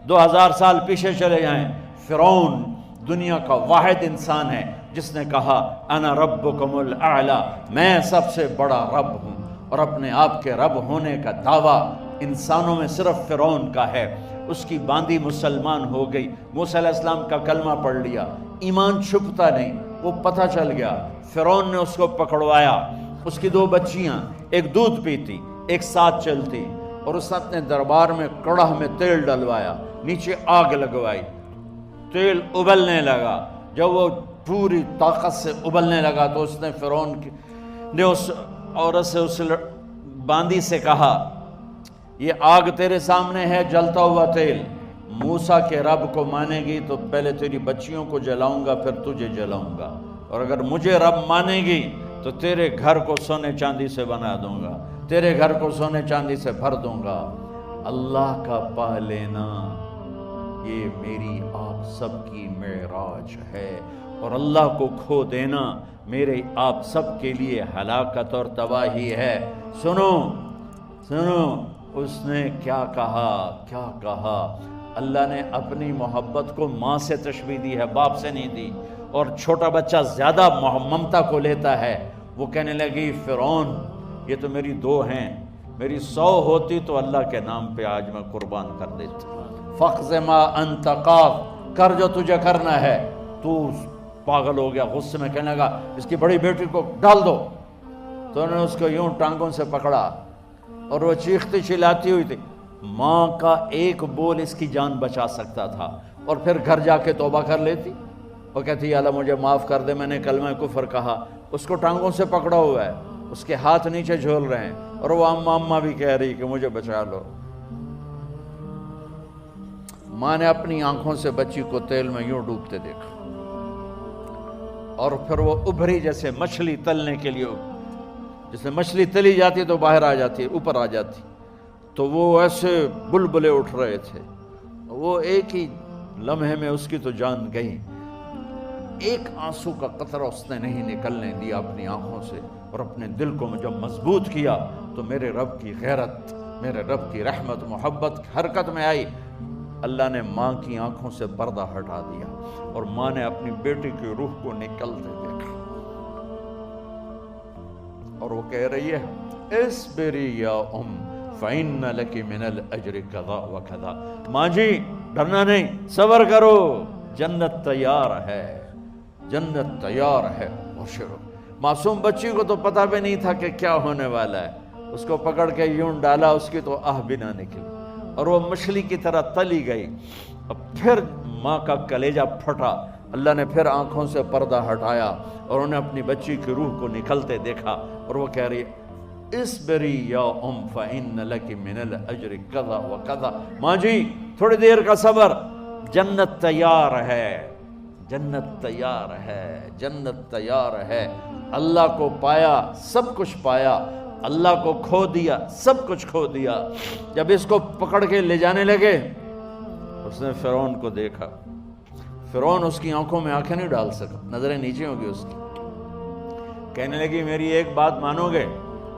2000 سال پیچھے چلے جائیں، فرعون دنیا کا واحد انسان ہے جس نے کہا انا ربکم الاعلی، میں سب سے بڑا رب ہوں، اور اپنے آپ کے رب ہونے کا دعویٰ انسانوں میں صرف فرعون کا ہے۔ اس کی باندی مسلمان ہو گئی، موسیٰ علیہ السلام کا کلمہ پڑھ لیا، ایمان چھپتا نہیں، وہ پتہ چل گیا۔ فرعون نے اس کو پکڑوایا، اس کی 2 بچیاں، ایک دودھ پیتی ایک ساتھ چلتی، اور اس نے اپنے دربار میں کڑاہ میں تیل ڈلوایا، نیچے آگ لگوائی، تیل ابلنے لگا۔ جب وہ پوری طاقت سے ابلنے لگا تو اس نے فرعون نے اس عورت سے، اس باندی سے کہا یہ آگ تیرے سامنے ہے، جلتا ہوا تیل، موسیٰ کے رب کو مانے گی تو پہلے تیری بچیوں کو جلاؤں گا، پھر تجھے جلاؤں گا، اور اگر مجھے رب مانے گی تو تیرے گھر کو سونے چاندی سے بنا دوں گا، تیرے گھر کو سونے چاندی سے بھر دوں گا۔ اللہ کا پا لینا یہ میری آپ سب کی معراج ہے، اور اللہ کو کھو دینا میرے آپ سب کے لیے ہلاکت اور تباہی ہے۔ سنو سنو، اس نے کیا کہا؟ اللہ نے اپنی محبت کو ماں سے تشبیہ دی ہے، باپ سے نہیں دی، اور چھوٹا بچہ زیادہ ممتا کو لیتا ہے۔ وہ کہنے لگی فرعون یہ تو میری 2 ہیں، میری 100 ہوتی تو اللہ کے نام پہ آج میں قربان کر دیتی۔ فَقْضِ مَا أَنْتَ قَاضٍ، کر جو تجھے کرنا ہے۔ تو پاگل ہو گیا، غصے میں کہنے لگا اس کی بڑی بیٹی کو ڈال دو۔ تو انہوں نے اس کو یوں ٹانگوں سے پکڑا اور وہ چیختی چلاتی ہوئی تھی۔ ماں کا ایک بول اس کی جان بچا سکتا تھا، اور پھر گھر جا کے توبہ کر لیتی، وہ کہتی یا اللہ مجھے معاف کر دے، میں نے کلمہ کفر کہا۔ اس کو ٹانگوں سے پکڑا ہوا ہے، اس کے ہاتھ نیچے جھول رہے ہیں، اور وہ اماں بھی کہہ رہی کہ مجھے بچا لو۔ ماں نے اپنی آنکھوں سے بچی کو تیل میں یوں ڈوبتے دیکھا، اور پھر وہ ابھری جیسے مچھلی تلنے کے لیے، جیسے مچھلی تلی جاتی تو باہر آ جاتی، اوپر آ جاتی، تو وہ ایسے بلبلے اٹھ رہے تھے۔ وہ ایک ہی لمحے میں اس کی تو جان گئی، ایک آنسو کا قطرہ اس نے نہیں نکلنے دیا اپنی آنکھوں سے، اور اپنے دل کو جب مضبوط کیا تو میرے رب کی غیرت، میرے رب کی رحمت محبت حرکت میں آئی۔ اللہ نے ماں کی آنکھوں سے پردہ ہٹا دیا، اور ماں نے اپنی بیٹی کی روح کو نکلتے دیکھا، اور وہ کہہ رہی ہے اصبری یا ام فإن لک من الأجر کذا وکذا، ماں جی ڈرنا نہیں، صبر کرو، جنت تیار ہے، جنت تیار ہے۔ اور شروع معصوم بچی کو تو پتہ بھی نہیں تھا کہ کیا ہونے والا ہے، اس کو پکڑ کے یوں ڈالا، اس کی تو آہ بھی نہ نکلی، اور وہ مچھلی کی طرح تلی گئی۔ اب پھر ماں کا کلیجہ پھٹا، اللہ نے پھر آنکھوں سے پردہ ہٹایا، اور انہیں اپنی بچی کی روح کو نکلتے دیکھا، اور وہ کہہ رہی اصبری یا ام فإن لک من الأجر کذا وکذا، ماں جی تھوڑی دیر کا صبر، جنت تیار ہے، جنت تیار ہے، جنت تیار ہے۔ اللہ کو پایا سب کچھ پایا، اللہ کو کھو دیا سب کچھ کھو دیا۔ جب اس کو پکڑ کے لے جانے لگے، اس نے فرعون کو دیکھا، فرعون اس کی آنکھوں میں آنکھیں نہیں ڈال سکا، نظریں نیچے ہوگی اس کی۔ کہنے لگی میری ایک بات مانو گے،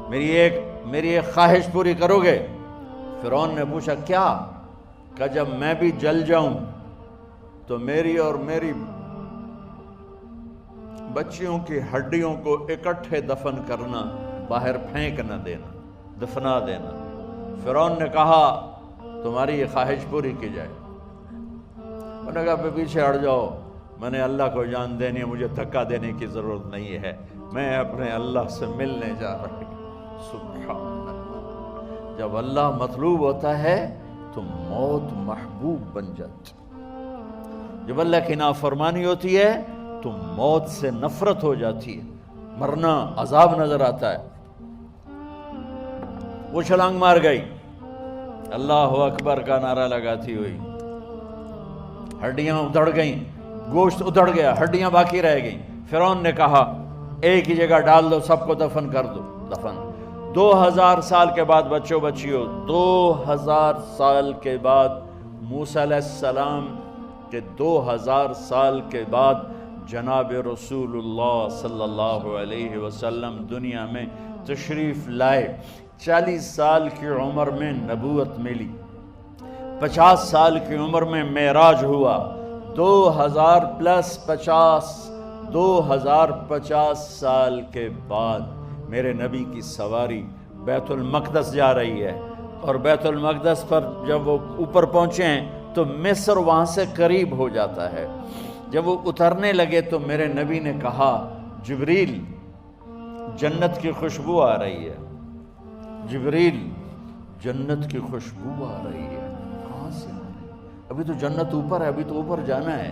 میری ایک خواہش پوری کرو گے؟ فرعون نے پوچھا کیا؟ کہ جب میں بھی جل جاؤں تو میری اور میری بچیوں کی ہڈیوں کو اکٹھے دفن کرنا، باہر پھینک نہ دینا، دفنا دینا۔ فرعون نے کہا تمہاری یہ خواہش پوری کی جائے۔ انہوں نے کہا پیچھے ہٹ جاؤ، میں نے اللہ کو جان دینی ہے، مجھے دھکا دینے کی ضرورت نہیں ہے، میں اپنے اللہ سے ملنے جا رہی ہوں۔ سبحان اللہ، جب اللہ مطلوب ہوتا ہے تو موت محبوب بن جاتی، جب اللہ کی نافرمانی ہوتی ہے تو موت سے نفرت ہو جاتی ہے، مرنا عذاب نظر آتا ہے۔ وہ چھلانگ مار گئی، اللہ اکبر کا نعرہ لگاتی ہوئی، ہڈیاں ادھڑ گئیں، گوشت ادھڑ گیا، ہڈیاں باقی رہ گئیں۔ فرعون نے کہا ایک ہی جگہ ڈال دو، سب کو دفن کر دو۔ دفن 2000 سال کے بعد، بچیوں 2000 سال کے بعد، موسیٰ علیہ السلام کے 2000 سال کے بعد جناب رسول اللہ صلی اللہ علیہ وسلم دنیا میں تشریف لائے۔ 40 سال کی عمر میں نبوت ملی، 50 سال کی عمر میں معراج ہوا، 2000 پلس 50 2050 سال کے بعد میرے نبی کی سواری بیت المقدس جا رہی ہے، اور بیت المقدس پر جب وہ اوپر پہنچے ہیں تو مصر وہاں سے قریب ہو جاتا ہے۔ جب وہ اترنے لگے تو میرے نبی نے کہا جبریل جنت کی خوشبو آ رہی ہے، جبریل جنت کی خوشبو آ رہی ہے، کہاں سے آ رہی ہے؟ ابھی تو جنت اوپر ہے، ابھی تو اوپر جانا ہے،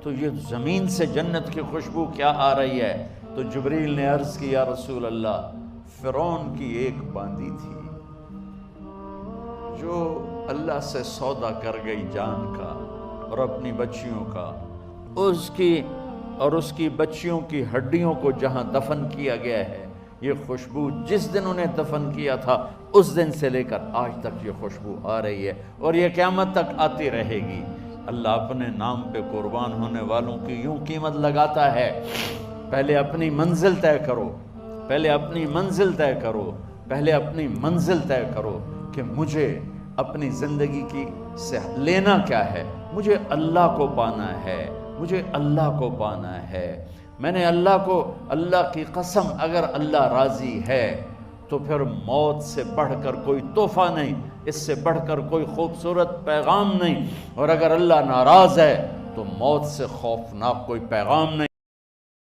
تو یہ زمین سے جنت کی خوشبو کیا آ رہی ہے؟ تو جبریل نے عرض کی یا رسول اللہ، فرعون کی ایک باندی تھی جو اللہ سے سودا کر گئی جان کا اور اپنی بچیوں کا، اس کی بچیوں کی ہڈیوں کو جہاں دفن کیا گیا ہے، یہ خوشبو جس دن انہیں دفن کیا تھا اس دن سے لے کر آج تک یہ خوشبو آ رہی ہے اور یہ قیامت تک آتی رہے گی۔ اللہ اپنے نام پہ قربان ہونے والوں کی یوں قیمت لگاتا ہے، پہلے اپنی منزل طے کرو، پہلے اپنی منزل طے کرو، پہلے اپنی منزل طے کرو کہ مجھے اپنی زندگی کی سے لینا کیا ہے، مجھے اللہ کو پانا ہے، مجھے اللہ کو پانا ہے۔ میں نے اللہ کی قسم، اگر اللہ راضی ہے تو پھر موت سے بڑھ کر کوئی تحفہ نہیں، اس سے بڑھ کر کوئی خوبصورت پیغام نہیں، اور اگر اللہ ناراض ہے تو موت سے خوفناک کوئی پیغام نہیں۔